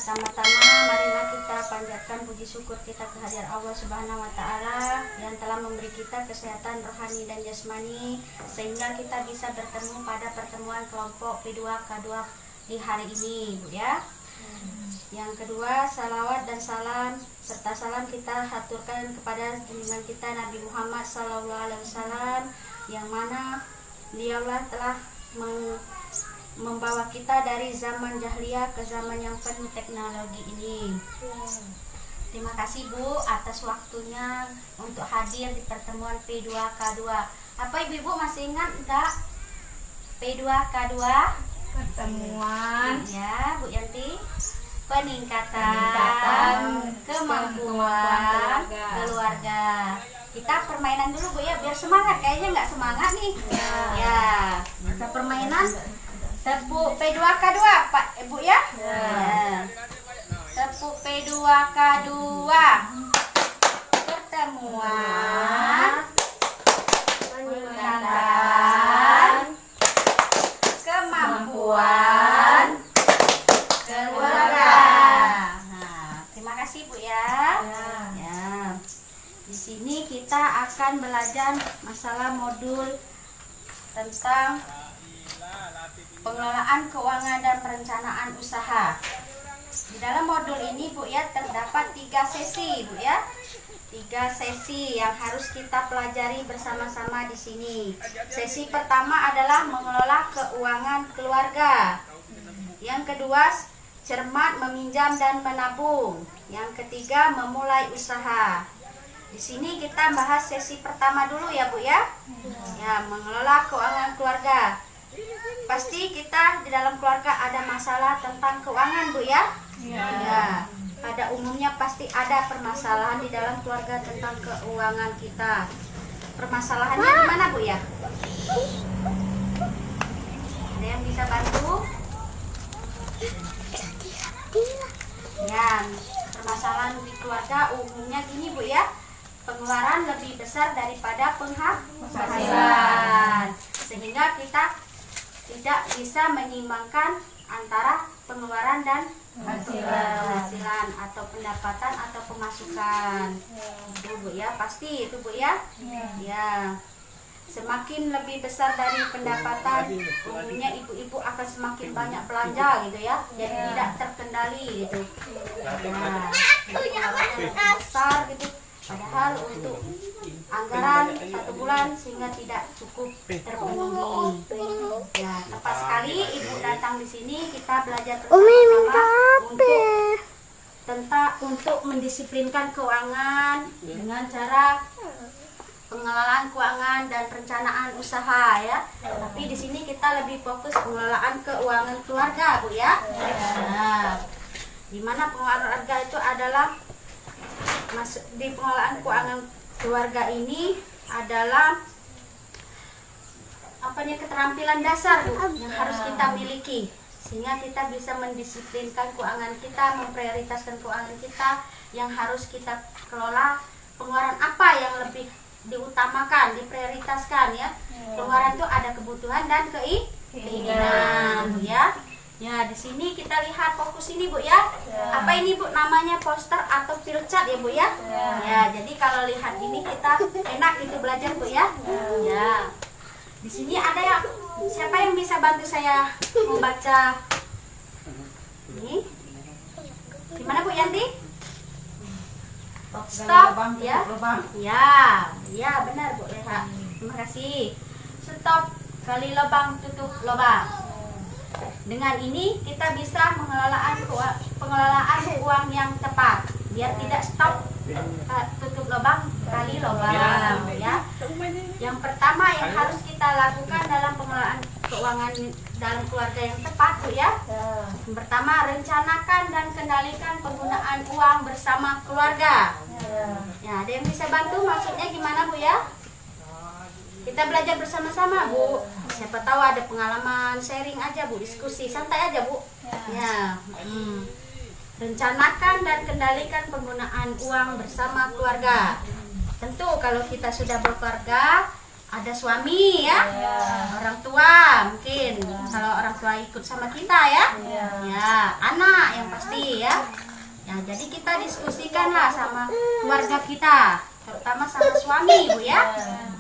Pertama-tama marilah kita panjatkan puji syukur kita kehadirat Allah Subhanahu wa taala yang telah memberi kita kesehatan rohani dan jasmani sehingga kita bisa bertemu pada pertemuan kelompok P2K2 di hari ini, Bu ya. Yang kedua, salawat dan salam serta salam kita haturkan kepada junjungan kita Nabi Muhammad SAW yang mana beliaulah telah membawa kita dari zaman jahiliyah ke zaman yang penuh teknologi ini. Terima kasih Bu atas waktunya untuk hadir di pertemuan P2K2. Apa ibu-ibu masih ingat enggak? P2K2 pertemuan ya Bu Yanti, peningkatan kemampuan keluarga. Kita permainan dulu Bu ya, biar semangat. Kayaknya nggak semangat nih ya. Kita permainan tepuk P2K2 Pak Ibu ya. Tepuk P2K2 pertemuan peningkatan kemampuan keluarga. Nah, terima kasih Bu ya. Ya. Di sini kita akan belajar masalah modul tentang pengelolaan keuangan dan perencanaan usaha. Di dalam modul ini Bu ya terdapat 3 sesi Bu ya. 3 sesi yang harus kita pelajari bersama-sama di sini. Sesi pertama adalah mengelola keuangan keluarga. Yang kedua, cermat meminjam dan menabung. Yang ketiga, memulai usaha. Di sini kita bahas sesi pertama dulu ya Bu ya. Ya, mengelola keuangan keluarga. Pasti kita di dalam keluarga ada masalah tentang keuangan Bu ya. Ya. Pada umumnya pasti ada permasalahan di dalam keluarga tentang keuangan kita. Permasalahannya gimana Bu ya? Ada yang bisa bantu? Ya, permasalahan di keluarga umumnya gini Bu ya. Pengeluaran lebih besar daripada penghasilan, sehingga kita tidak bisa menyeimbangkan antara pengeluaran dan penghasilan atau pendapatan atau pemasukan. Itu Bu ya, pasti itu Bu ya. Ya. Semakin lebih besar dari pendapatan, umumnya ibu-ibu akan semakin banyak belanja gitu ya. Jadi tidak terkendali gitu. Nah, pengeluarannya lebih besar gitu. Padahal untuk anggaran 1 bulan sehingga tidak cukup terpenuhi. Ya, tepat sekali Ibu datang di sini kita belajar bersama-sama untuk mendisiplinkan keuangan dengan cara pengelolaan keuangan dan perencanaan usaha ya. Tapi di sini kita lebih fokus pengelolaan keuangan keluarga Bu ya. Nah, di mana pengelolaan keluarga itu adalah masuk di pengelolaan keuangan keluarga ini adalah keterampilan dasar Bu yang harus kita miliki sehingga kita bisa mendisiplinkan keuangan kita, memprioritaskan keuangan kita yang harus kita kelola. Pengeluaran apa yang lebih diutamakan, diprioritaskan ya. Pengeluaran itu ada kebutuhan dan keinginan ya. Ya, di sini kita lihat fokus ini Bu ya. Apa ini Bu? Namanya poster atau flowchart ya Bu ya. Ya, jadi kalau lihat ini kita enak itu belajar Bu ya. Ya. Di sini ada yang siapa yang bisa bantu saya membaca ini? Gimana Bu Yanti? Stop ya. Ya, benar Bu Leha. Terima kasih. Stop kali lubang tutup lubang. Dengan ini kita bisa pengelolaan uang yang tepat biar tidak stop tutup lubang kali lubang ya. Yang pertama yang harus kita lakukan dalam pengelolaan keuangan dalam keluarga yang tepat Bu ya. Yang pertama, rencanakan dan kendalikan penggunaan uang bersama keluarga. Ya, ada yang bisa bantu maksudnya gimana Bu ya? Kita belajar bersama-sama Bu. Siapa tahu ada pengalaman, sharing aja Bu, diskusi santai aja Bu. Ya. Rencanakan dan kendalikan penggunaan uang bersama keluarga. Tentu kalau kita sudah berkeluarga, ada suami ya, orang tua mungkin kalau orang tua ikut sama kita ya, ya anak yang pasti ya. Ya jadi kita diskusikanlah sama keluarga kita, terutama sama suami Bu ya.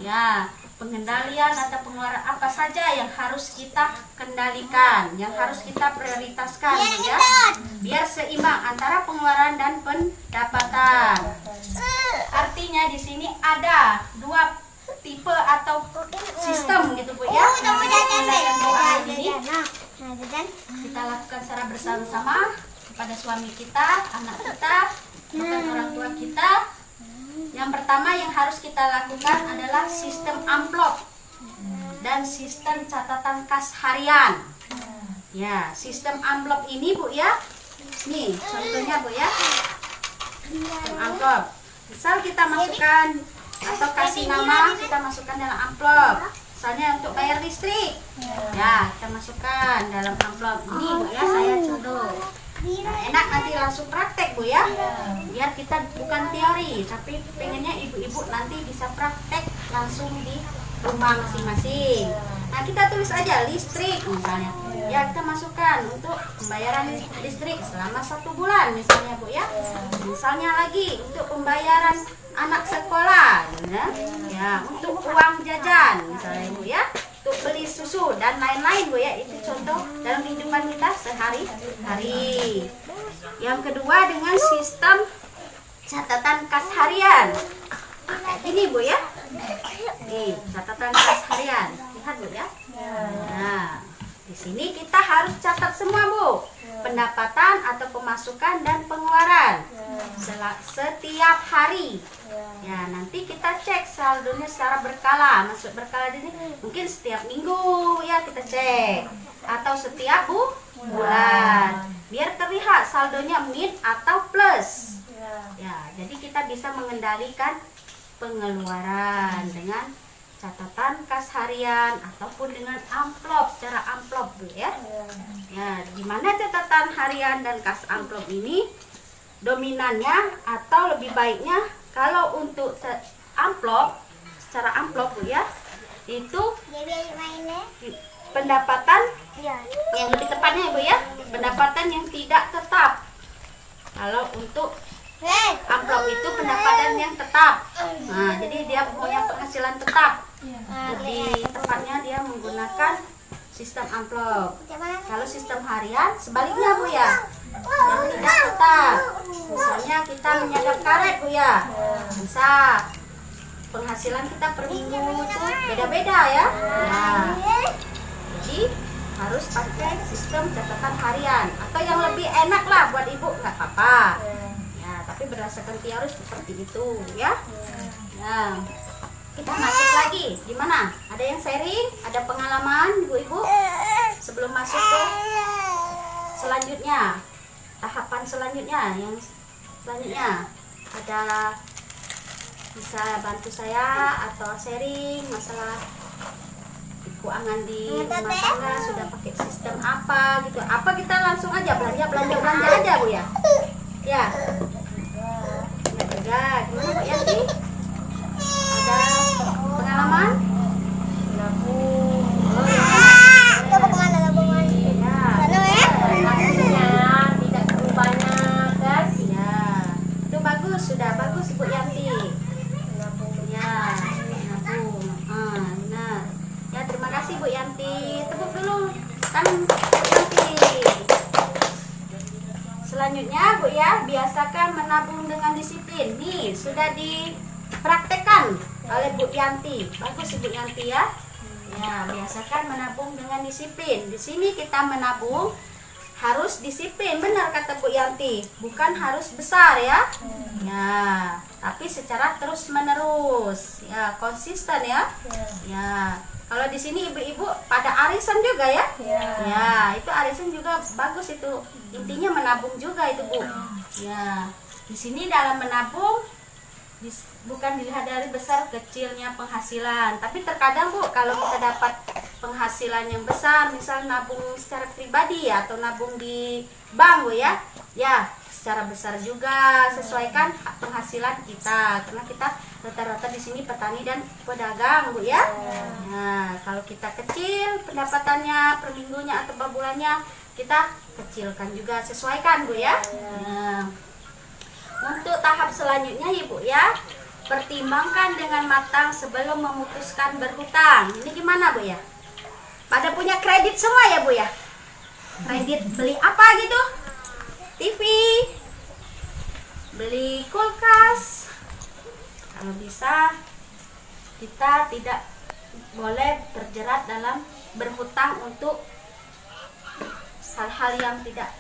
Ya pengendalian atau pengeluaran apa saja yang harus kita kendalikan, yang harus kita prioritaskan Bu ya, biar seimbang antara pengeluaran dan pendapatan. Artinya di sini ada dua tipe atau sistem gitu Bu ya. Pengendalian keuangan ini kita lakukan secara bersama-sama kepada suami kita, anak kita, bahkan orang tua kita. Yang pertama yang harus kita lakukan adalah sistem amplop dan sistem catatan kas harian. Ya, sistem amplop ini Bu ya. Nih, contohnya Bu ya. Sistem amplop. Misal kita masukkan atau kasih nama, kita masukkan dalam amplop. Misalnya untuk bayar listrik. Ya, kita masukkan dalam amplop ini Bu ya, saya contoh. Nah, enak nanti langsung praktek Bu ya, biar kita bukan teori tapi pengennya ibu-ibu nanti bisa praktek langsung di rumah masing-masing. Nah kita tulis aja listrik misalnya ya, kita masukkan untuk pembayaran listrik selama 1 bulan misalnya Bu ya. Misalnya lagi untuk pembayaran anak sekolah ya, untuk uang jajan misalnya Bu ya, untuk beli susu dan lain-lain Bu ya. Itu contoh dalam kehidupan kita sehari-hari. Yang kedua dengan sistem catatan kas harian. Kayak gini Bu ya. Nih, catatan kas harian. Lihat Bu ya. Nah, di sini kita harus catat semua Bu. Pendapatan atau pemasukan dan pengeluaran setiap hari. Ya, nanti kita cek saldonya secara berkala. Maksud berkala ini mungkin setiap minggu ya kita cek, atau setiap bulan, biar terlihat saldonya min atau plus. Ya, jadi kita bisa mengendalikan pengeluaran dengan catatan kas harian ataupun dengan amplop, secara amplop Bu ya. Ya, di mana catatan harian dan kas amplop ini dominannya atau lebih baiknya kalau untuk amplop, secara amplop Bu ya, itu pendapatan yang lebih tepatnya Bu ya, pendapatan yang tidak tetap. Kalau untuk amplop itu pendapatan yang tetap. Nah, jadi dia punya penghasilan tetap. Lebih tepatnya dia menggunakan sistem amplop. Kalau sistem harian sebaliknya Bu ya, yang tidak tetap. Misalnya kita menyadap karet Bu ya, bisa penghasilan kita per minggu itu beda-beda ya. Nah, jadi harus pakai sistem catatan harian, atau yang lebih enak lah buat ibu nggak apa-apa ya, tapi berdasarkan teori seperti itu ya. Nah, kita masuk lagi gimana, ada yang sharing, ada pengalaman ibu-ibu sebelum masuk ke selanjutnya, tahapan selanjutnya. Yang selanjutnya ada bisa bantu saya atau sharing masalah keuangan di rumah tangga, sudah pakai sistem apa gitu. Apa kita langsung aja belanja aja Bu ya. Ya. Juga gimana Bu Yanti? Ada pengalaman? Nabung. Oh, ya. Tidak terlalu banyak kan? Ya. Itu bagus, sudah bagus Bu Yanti. Ya, nabung. Benar. Ya, terima kasih Bu Yanti. Tepuk dulu tangan Bu Yanti. Selanjutnya Bu ya, biasakan menabung dengan disiplin. Nih, sudah dipraktekkan oleh Bu Yanti. Bagus Bu Yanti ya. Ya, biasakan menabung dengan disiplin. Di sini kita menabung harus disiplin, benar kata Bu Yanti. Bukan harus besar ya. Ya, tapi secara terus-menerus. Ya, konsisten ya. Ya. Kalau di sini ibu-ibu pada arisan juga ya. Ya, itu arisan juga bagus itu. Intinya menabung juga itu Bu. Ya, di sini dalam menabung bukan dilihat dari besar kecilnya penghasilan, tapi terkadang Bu kalau kita dapat penghasilan yang besar, misal nabung secara pribadi ya, atau nabung di bank Bu ya. Ya, secara besar juga sesuaikan penghasilan kita, karena kita rata-rata di sini petani dan pedagang, Bu ya. Nah, kalau kita kecil pendapatannya per minggunya atau per bulannya, kita kecilkan juga, sesuaikan, Bu ya. Nah, untuk tahap selanjutnya ya, Bu ya, pertimbangkan dengan matang sebelum memutuskan berhutang. Ini gimana, Bu ya? Pada punya kredit semua ya, Bu ya? Kredit beli apa gitu? TV, beli kulkas. Kalau bisa kita tidak boleh terjerat dalam berhutang untuk hal-hal yang tidak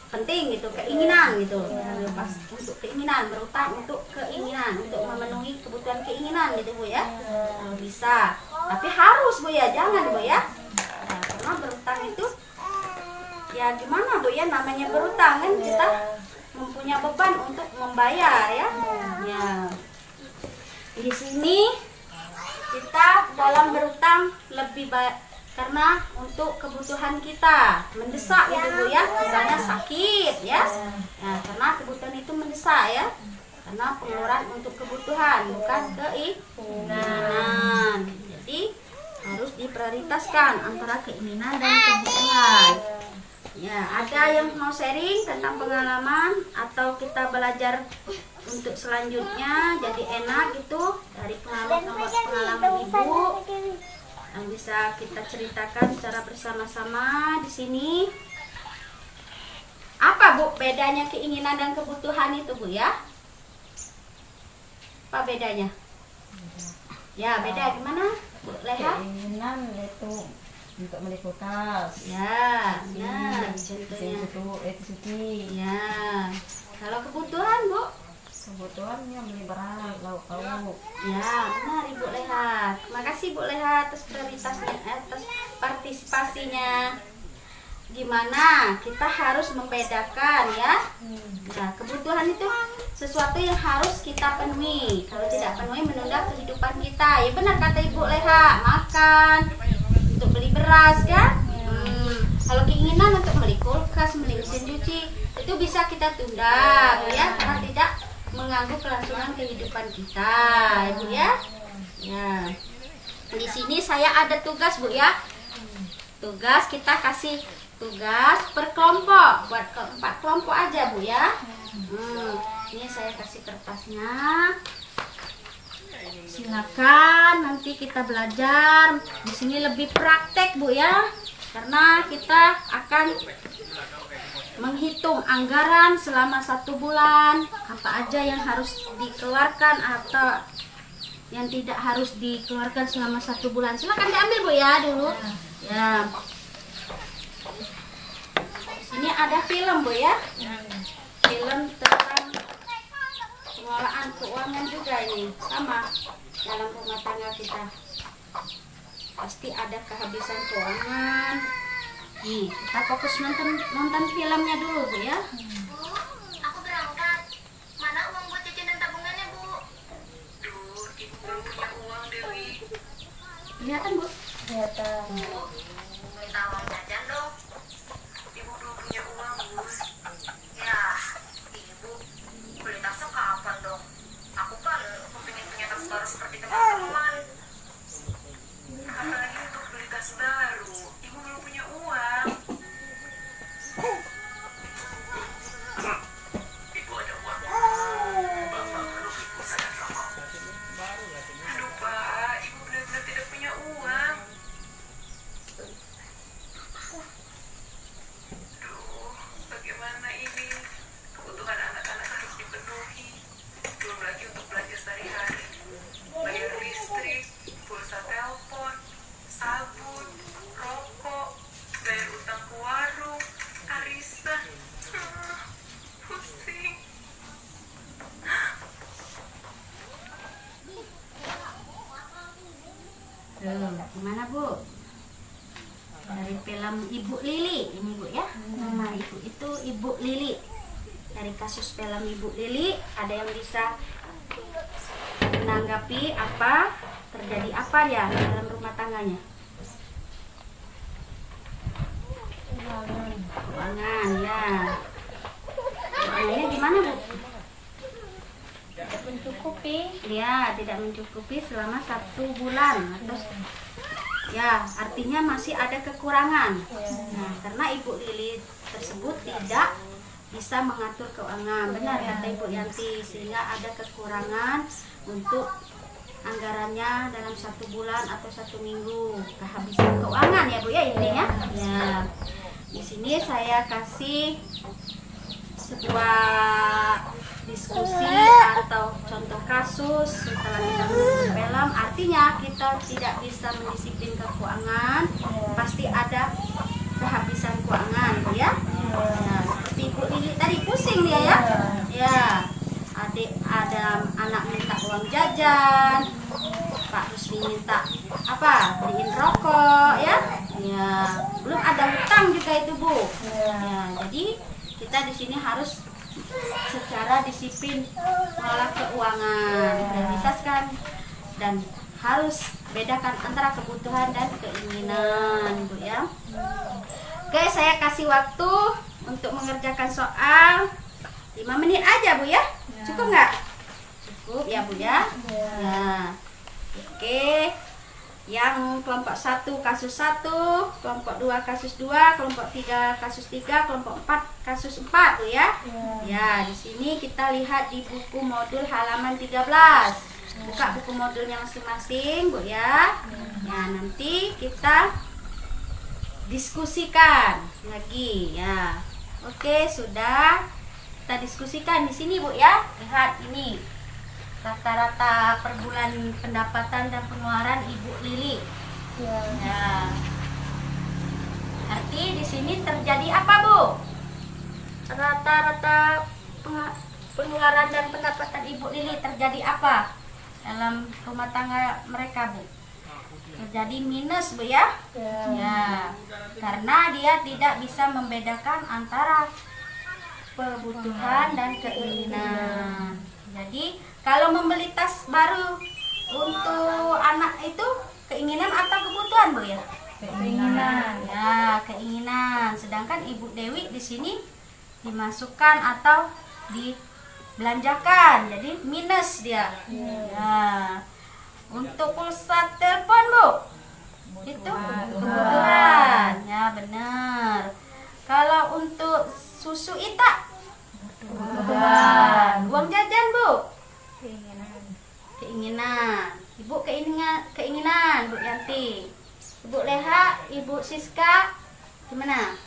penting gitu, keinginan gitu. Pas untuk keinginan, berhutang untuk keinginan, untuk memenuhi kebutuhan keinginan gitu, Bu ya. Kalau bisa, tapi harus, Bu ya, jangan, Bu ya. Nah, karena berhutang itu ya gimana, Bu ya, namanya berhutang kan kita mempunyai beban untuk membayar ya. Ya. Di sini kita dalam berhutang lebih baik karena untuk kebutuhan kita mendesak gitu, Bu ya, misalnya sakit ya. Nah, karena kebutuhan itu mendesak ya, karena pengeluaran untuk kebutuhan bukan keinginan. Jadi harus diprioritaskan antara keinginan dan kebutuhan. Ya, ada yang mau sharing tentang pengalaman atau kita belajar untuk selanjutnya jadi enak gitu dari pengalaman Ibu yang bisa kita ceritakan secara bersama-sama di sini. Apa, Bu, bedanya keinginan dan kebutuhan itu, Bu ya? Apa bedanya? Ya, beda gimana, Bu Leha? Keinginan itu untuk beli kulkas. Ya, nah, contohnya. Itu suci. Ya, kalau kebutuhan, Bu? Kebutuhannya beli beras, lauk pauk. Ya, benar Ibu Leha. Terima kasih Bu Leha atas prioritasnya, atas partisipasinya. Gimana kita harus membedakan ya. Nah, kebutuhan itu sesuatu yang harus kita penuhi. Kalau tidak penuhi menunda kehidupan kita. Ya benar kata Ibu Leha, makan, untuk beli beras kan. Kalau keinginan untuk beli kulkas, beli mesin cuci, itu bisa kita tunda, ya, karena tidak mengganggu kelangsungan kehidupan kita, Ibu ya. Ya. Di sini saya ada tugas, Bu ya. Tugas kita kasih tugas per kelompok, buat 4 kelompok aja, Bu ya. Ini saya kasih kertasnya. Silakan nanti kita belajar. Di sini lebih praktek, Bu ya. Karena kita akan menghitung anggaran selama 1 bulan, apa aja yang harus dikeluarkan atau yang tidak harus dikeluarkan selama 1 bulan. Silakan diambil, Bu ya, dulu. Ya. Sini ada film, Bu ya. Film tentang pengelolaan keuangan juga ini, sama dalam rumah tangga kita. Pasti ada kehabisan keuangan. Nih, kita fokus nonton filmnya dulu, Bu ya. Bu, aku berangkat. Mana uang buat jajan dan tabungannya, Bu? Duh, Ibu belum punya uang, Dewi. Kelihatan, Bu? Kelihatan. Bu, minta uang jajan dong. Ibu belum punya uang, Bu. Ya, Ibu beli tasnya kapan dong? Aku kan kepingin punya tas baru seperti teman-teman. Apalagi untuk beli tas baru, Ibu belum punya uang. Ibu ada uang. Bapak perlu pulsa dan rokok. Aduh Pak, Ibu benar-benar tidak punya uang. Aduh, bagaimana ini? Kebutuhan anak-anak harus dipenuhi. Belum lagi untuk belanja sehari-hari. Bayar listrik, pulsa telepon, sabun, rokok, bayar utang ke warung, arisan. Pusing. Gimana, Bu? Dari film Ibu Lili ini, Bu ya. Nama Ibu itu Ibu Lili. Dari kasus film Ibu Lili, ada yang bisa menanggapi apa terjadi apa ya dalam rumah tangganya? Keuangan ya. Keuangannya gimana, Bu? Tidak mencukupi. Ya, tidak mencukupi selama 1 bulan atau ya, artinya masih ada kekurangan. Nah, karena Ibu Lili tersebut tidak bisa mengatur keuangan, benar kata Ibu Yanti, sehingga ada kekurangan untuk anggarannya dalam 1 bulan atau 1 minggu, kehabisan keuangan ya Bu ya intinya. Ya, di sini saya kasih sebuah diskusi atau contoh kasus setelah kita menonton film. Artinya kita tidak bisa mendisiplin keuangan, pasti ada kehabisan keuangan Bu ya. Ya, seperti Ibu Lili tadi pusing dia ya. Ya, adik ada anak minta uang jajan, Pak Rusli minta apa? Beliin rokok ya. Ya, belum ada hutang juga itu Bu. Ya, jadi kita di sini harus secara disiplin mengelola keuangan, prioritaskan dan harus bedakan antara kebutuhan dan keinginan Bu ya. Oke, saya kasih waktu untuk mengerjakan soal 5 menit aja Bu ya. Cukup nggak? Cukup ya Bu ya. Ya. Oke. Yang kelompok 1 kasus 1, kelompok 2 kasus 2, kelompok 3 kasus 3, kelompok 4 kasus 4 Bu ya. Ya, di sini kita lihat di buku modul halaman 13. Buka buku modulnya masing-masing Bu ya. Ya, nanti kita diskusikan lagi ya. Oke, sudah kita diskusikan di sini Bu ya. Lihat ini rata-rata per bulan pendapatan dan pengeluaran Ibu Lili. Ya. Arti di sini terjadi apa Bu? Rata-rata pengeluaran dan pendapatan Ibu Lili terjadi apa dalam rumah tangga mereka Bu? Terjadi minus Bu ya. Ya, karena dia tidak bisa membedakan antara kebutuhan dan keinginan. Jadi kalau membeli tas baru untuk anak itu keinginan atau kebutuhan Bu ya? Keinginan. Ya, keinginan. Sedangkan Ibu Dewi di sini dimasukkan atau dibelanjakan. Jadi minus dia. Ya. Untuk pulsa telepon Bu, itu kebutuhan. Ya benar. Kalau untuk susu Ita, kebutuhan. Uang jajan Bu, keinginan. Ibu keinginan Bu Yanti. Ibu Leha, Ibu Siska gimana?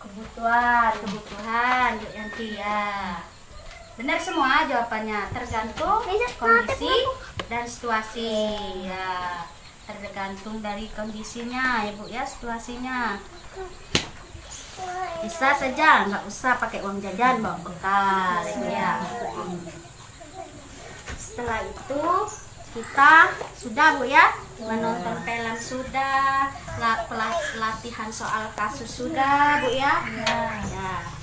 Kebutuhan Bu Yanti ya. Benar semua jawabannya, tergantung kondisi dan situasi ya. Tergantung dari kondisinya ya Bu ya, situasinya. Bisa saja nggak usah pakai uang jajan, bawa bekal ya. Setelah itu kita sudah Bu ya, menonton film sudah, latihan soal kasus sudah Bu ya. Ya.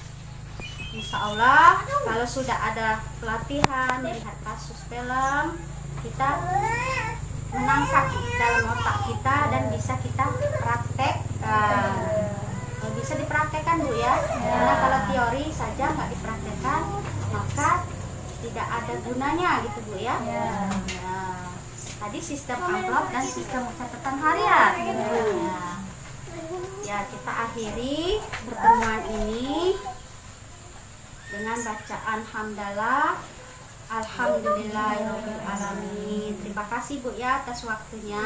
Insya Allah kalau sudah ada pelatihan melihat kasus film, kita menangkap dalam otak kita dan bisa kita praktekkan. Bisa dipraktekkan Bu ya. Karena kalau teori saja nggak dipraktekkan, maka tidak ada gunanya gitu Bu ya. Nah, tadi sistem amplop dan sistem catatan harian. Ya, kita akhiri pertemuan ini dengan bacaan hamdalah. Alhamdulillahirobbilalamin. Terima kasih Bu ya atas waktunya.